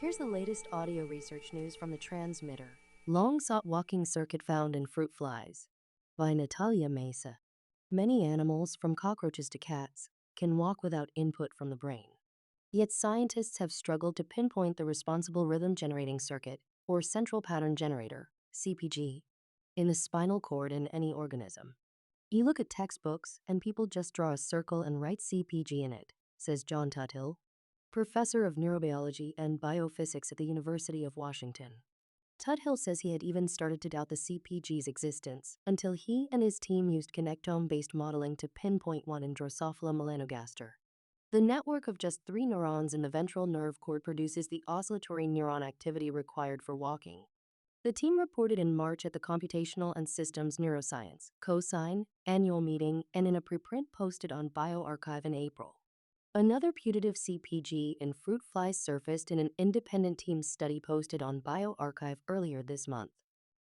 Here's the latest audio research news from the transmitter. Long sought walking circuit found in fruit flies. By Natalia Mesa. Many animals, from cockroaches to cats, can walk without input from the brain. Yet scientists have struggled to pinpoint the responsible rhythm generating circuit, or central pattern generator, CPG, in the spinal cord in any organism. You look at textbooks and people just draw a circle and write CPG in it, says John Tuthill, professor of neurobiology and biophysics at the University of Washington. Tuthill says he had even started to doubt the CPG's existence until he and his team used connectome-based modeling to pinpoint one in Drosophila melanogaster. The network of just 3 neurons in the ventral nerve cord produces the oscillatory neuron activity required for walking. The team reported in March at the Computational and Systems Neuroscience (COSINE) annual meeting and in a preprint posted on bioRxiv in April. Another putative CPG in fruit flies surfaced in an independent team study posted on bioRxiv earlier this month.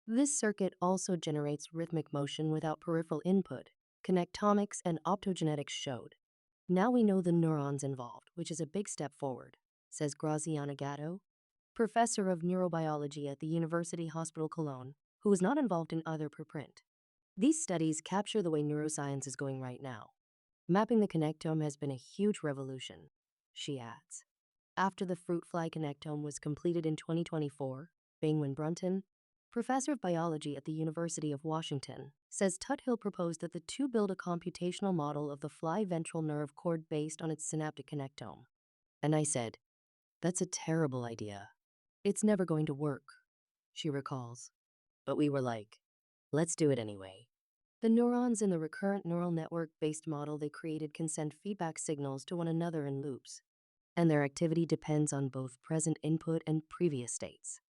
This circuit also generates rhythmic motion without peripheral input, connectomics and optogenetics showed. Now we know the neurons involved, which is a big step forward, says Graziana Gatto, professor of neurobiology at the University Hospital Cologne, who was not involved in either preprint. These studies capture the way neuroscience is going right now. Mapping the connectome has been a huge revolution, she adds. After the fruit fly connectome was completed in 2024, Bingwen Brunton, professor of biology at the University of Washington, says Tuthill proposed that the two build a computational model of the fly ventral nerve cord based on its synaptic connectome. And I said, that's a terrible idea. It's never going to work, she recalls. But we were like, let's do it anyway. The neurons in the recurrent neural network-based model they created can send feedback signals to one another in loops, and their activity depends on both present input and previous states.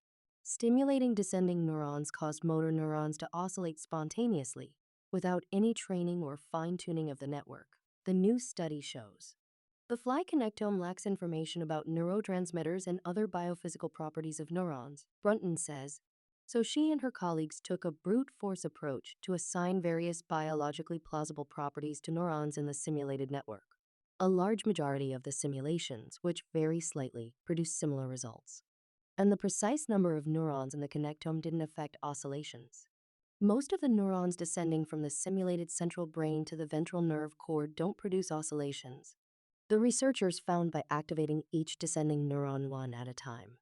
Stimulating descending neurons caused motor neurons to oscillate spontaneously without any training or fine-tuning of the network, the new study shows. The fly connectome lacks information about neurotransmitters and other biophysical properties of neurons, Brunton says, so she and her colleagues took a brute force approach to assign various biologically plausible properties to neurons in the simulated network. A large majority of the simulations, which vary slightly, produce similar results. And the precise number of neurons in the connectome didn't affect oscillations. Most of the neurons descending from the simulated central brain to the ventral nerve cord don't produce oscillations. The researchers found by activating each descending neuron one at a time.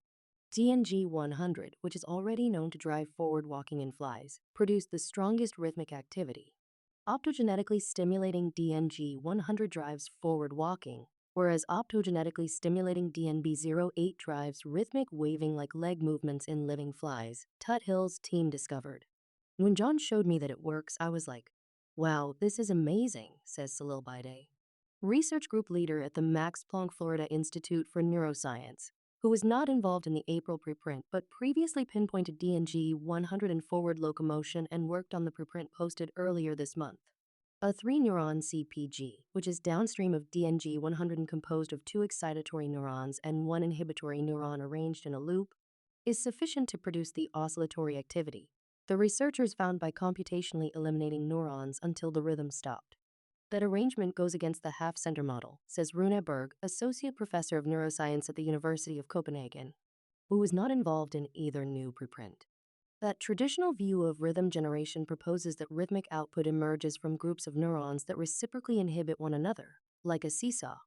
DNG 100, which is already known to drive forward walking in flies, produced the strongest rhythmic activity. Optogenetically stimulating DNG 100 drives forward walking, whereas optogenetically stimulating DNB 08 drives rhythmic waving like leg movements in living flies, Tuthill's team discovered. When John showed me that it works, I was like, wow, this is amazing, says Salil Baide, research group leader at the Max Planck Florida Institute for Neuroscience, who was not involved in the April preprint but previously pinpointed DNG 100 in forward locomotion and worked on the preprint posted earlier this month. A 3-neuron CPG, which is downstream of DNG 100 and composed of 2 excitatory neurons and 1 inhibitory neuron arranged in a loop, is sufficient to produce the oscillatory activity. The researchers found by computationally eliminating neurons until the rhythm stopped. That arrangement goes against the half-center model, says Rune Berg, associate professor of neuroscience at the University of Copenhagen, who was not involved in either new preprint. That traditional view of rhythm generation proposes that rhythmic output emerges from groups of neurons that reciprocally inhibit one another, like a seesaw.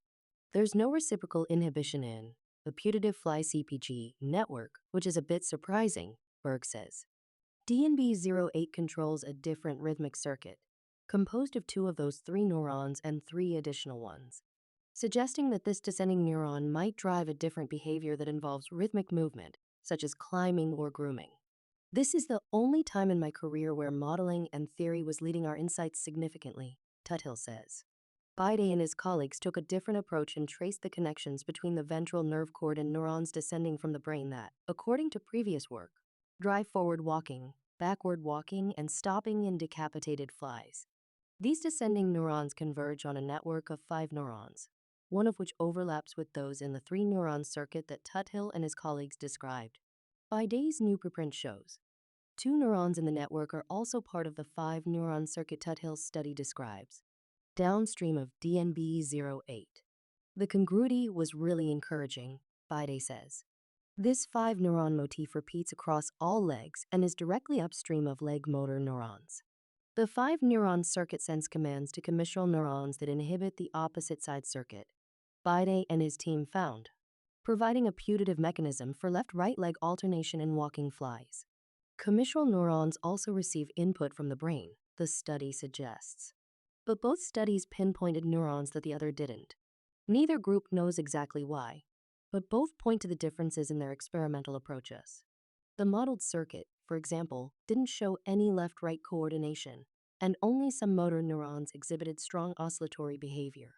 There's no reciprocal inhibition in the putative fly CPG network, which is a bit surprising, Berg says. DNB 08 controls a different rhythmic circuit, composed of 2 of those 3 neurons and 3 additional ones, suggesting that this descending neuron might drive a different behavior that involves rhythmic movement, such as climbing or grooming. This is the only time in my career where modeling and theory was leading our insights significantly, Tuthill says. Baide and his colleagues took a different approach and traced the connections between the ventral nerve cord and neurons descending from the brain that, according to previous work, drive forward walking, backward walking, and stopping in decapitated flies. These descending neurons converge on a network of 5 neurons, one of which overlaps with those in the 3-neuron circuit that Tuthill and his colleagues described. Baide's new preprint shows 2 neurons in the network are also part of the 5-neuron circuit Tuthill's study describes, downstream of DNB 08. The congruity was really encouraging, Baide says. This 5-neuron motif repeats across all legs and is directly upstream of leg motor neurons. The 5-neuron circuit sends commands to commissural neurons that inhibit the opposite side circuit, Bide and his team found, providing a putative mechanism for left-right leg alternation in walking flies. Commissural neurons also receive input from the brain, the study suggests. But both studies pinpointed neurons that the other didn't. Neither group knows exactly why, but both point to the differences in their experimental approaches. The modeled circuit, for example, didn't show any left-right coordination, and only some motor neurons exhibited strong oscillatory behavior.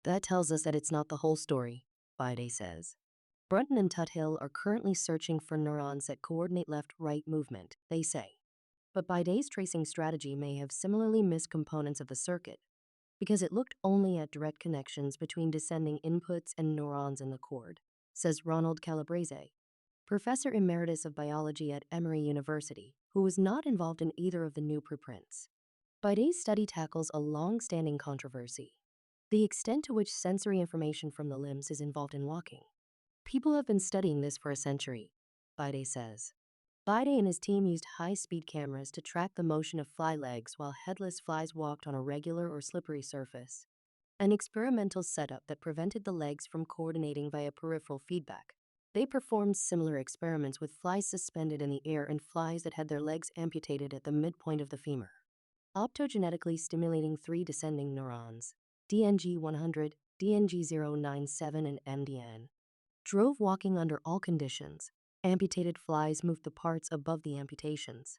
That tells us that it's not the whole story, Bide says. Brunton and Tuthill are currently searching for neurons that coordinate left-right movement, they say. But Bide's tracing strategy may have similarly missed components of the circuit, because it looked only at direct connections between descending inputs and neurons in the cord, says Ronald Calabrese, professor emeritus of biology at Emory University, who was not involved in either of the new preprints. Bide's study tackles a long-standing controversy: the extent to which sensory information from the limbs is involved in walking. People have been studying this for a century, Bide says. Bide and his team used high-speed cameras to track the motion of fly legs while headless flies walked on a regular or slippery surface, an experimental setup that prevented the legs from coordinating via peripheral feedback. They performed similar experiments with flies suspended in the air and flies that had their legs amputated at the midpoint of the femur. Optogenetically stimulating 3 descending neurons, DNG100, DNG097, and MDN, drove walking under all conditions. Amputated flies moved the parts above the amputations.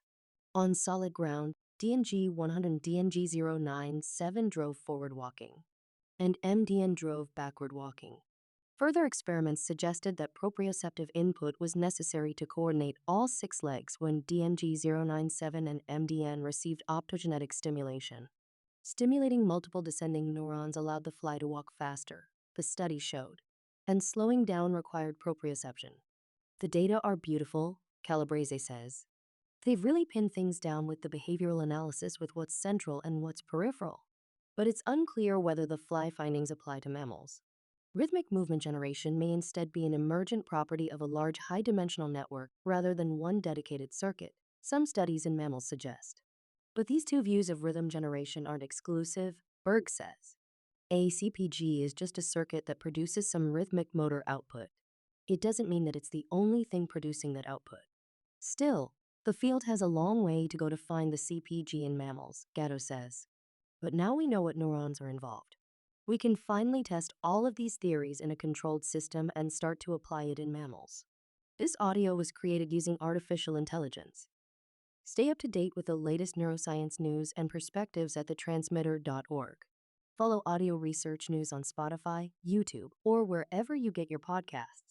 On solid ground, DNG100 and DNG097 drove forward walking, and MDN drove backward walking. Further experiments suggested that proprioceptive input was necessary to coordinate all 6 legs when DNG097 and MDN received optogenetic stimulation. Stimulating multiple descending neurons allowed the fly to walk faster, the study showed, and slowing down required proprioception. The data are beautiful, Calabrese says. They've really pinned things down with the behavioral analysis with what's central and what's peripheral. But it's unclear whether the fly findings apply to mammals. Rhythmic movement generation may instead be an emergent property of a large high-dimensional network rather than one dedicated circuit, some studies in mammals suggest. But these two views of rhythm generation aren't exclusive, Berg says. A CPG is just a circuit that produces some rhythmic motor output. It doesn't mean that it's the only thing producing that output. Still, the field has a long way to go to find the CPG in mammals, Gatto says. But now we know what neurons are involved. We can finally test all of these theories in a controlled system and start to apply it in mammals. This audio was created using artificial intelligence. Stay up to date with the latest neuroscience news and perspectives at thetransmitter.org. Follow audio research news on Spotify, YouTube, or wherever you get your podcasts.